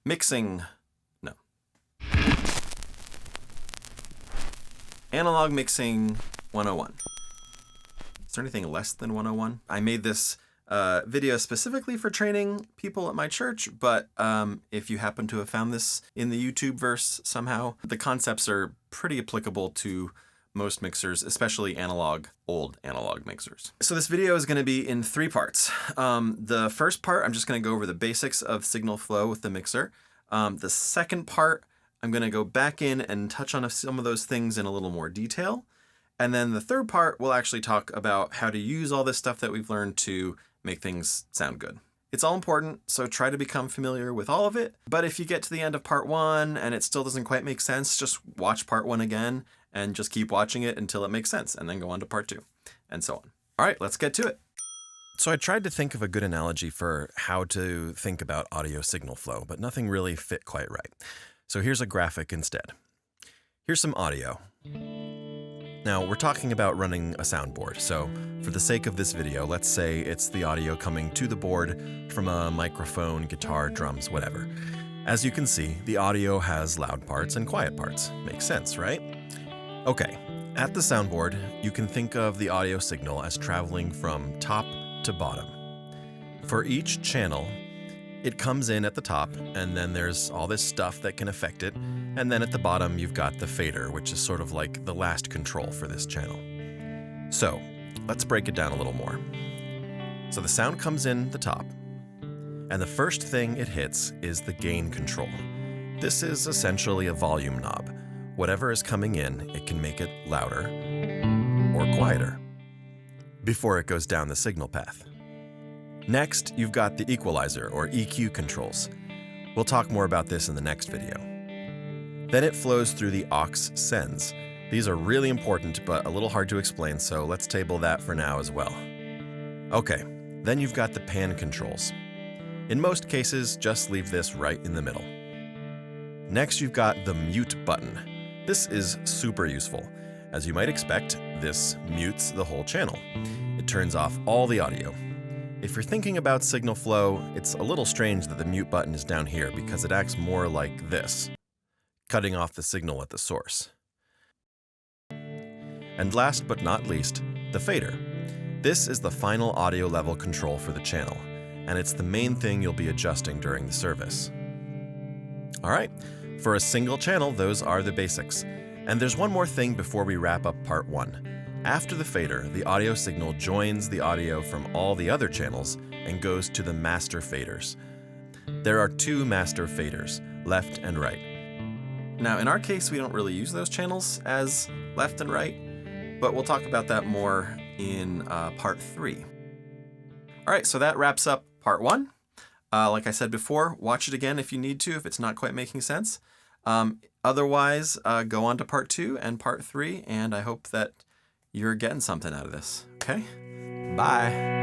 Mixing, no. Analog Mixing 101. Is there anything less than 101? I made this video specifically for training people at my church, but if you happen to have found this in the YouTube verse somehow, the concepts are pretty applicable to most mixers, especially old analog mixers. So this video is going to be in 3 parts. The first part, I'm just going to go over the basics of signal flow with the mixer. The second part, I'm going to go back in and touch on some of those things in a little more detail. And then the third part, we'll actually talk about how to use all this stuff that we've learned to make things sound good. It's all important, so try to become familiar with all of it. But if you get to the end of part 1 and it still doesn't quite make sense, just watch part 1 again and just keep watching it until it makes sense, and then go on to part 2, and so on. All right, let's get to it. So I tried to think of a good analogy for how to think about audio signal flow, but nothing really fit quite right. So here's a graphic instead. Here's some audio. Now, we're talking about running a soundboard, so for the sake of this video, let's say it's the audio coming to the board from a microphone, guitar, drums, whatever. As you can see, the audio has loud parts and quiet parts. Makes sense, right? Okay, at the soundboard, you can think of the audio signal as traveling from top to bottom. For each channel, it comes in at the top, and then there's all this stuff that can affect it, and then at the bottom you've got the fader, which is sort of like the last control for this channel. So, let's break it down a little more. So the sound comes in the top, and the first thing it hits is the gain control. This is essentially a volume knob. Whatever is coming in, it can make it louder or quieter before it goes down the signal path. Next, you've got the equalizer or EQ controls. We'll talk more about this in the next video. Then it flows through the aux sends. These are really important, but a little hard to explain, so let's table that for now as well. Okay, then you've got the pan controls. In most cases, just leave this right in the middle. Next, you've got the mute button. This is super useful. As you might expect, this mutes the whole channel. It turns off all the audio. If you're thinking about signal flow, it's a little strange that the mute button is down here because it acts more like this, cutting off the signal at the source. And last but not least, the fader. This is the final audio level control for the channel, and it's the main thing you'll be adjusting during the service. All right, for a single channel, those are the basics. And there's one more thing before we wrap up part 1. After the fader, the audio signal joins the audio from all the other channels and goes to the master faders. There are 2 master faders, left and right. Now, in our case, we don't really use those channels as left and right, but we'll talk about that more in part 3. All right, so that wraps up part 1. Like I said before, watch it again if you need to, if it's not quite making sense. Otherwise, go on to part 2 and part 3, and I hope that you're getting something out of this. Okay? Bye.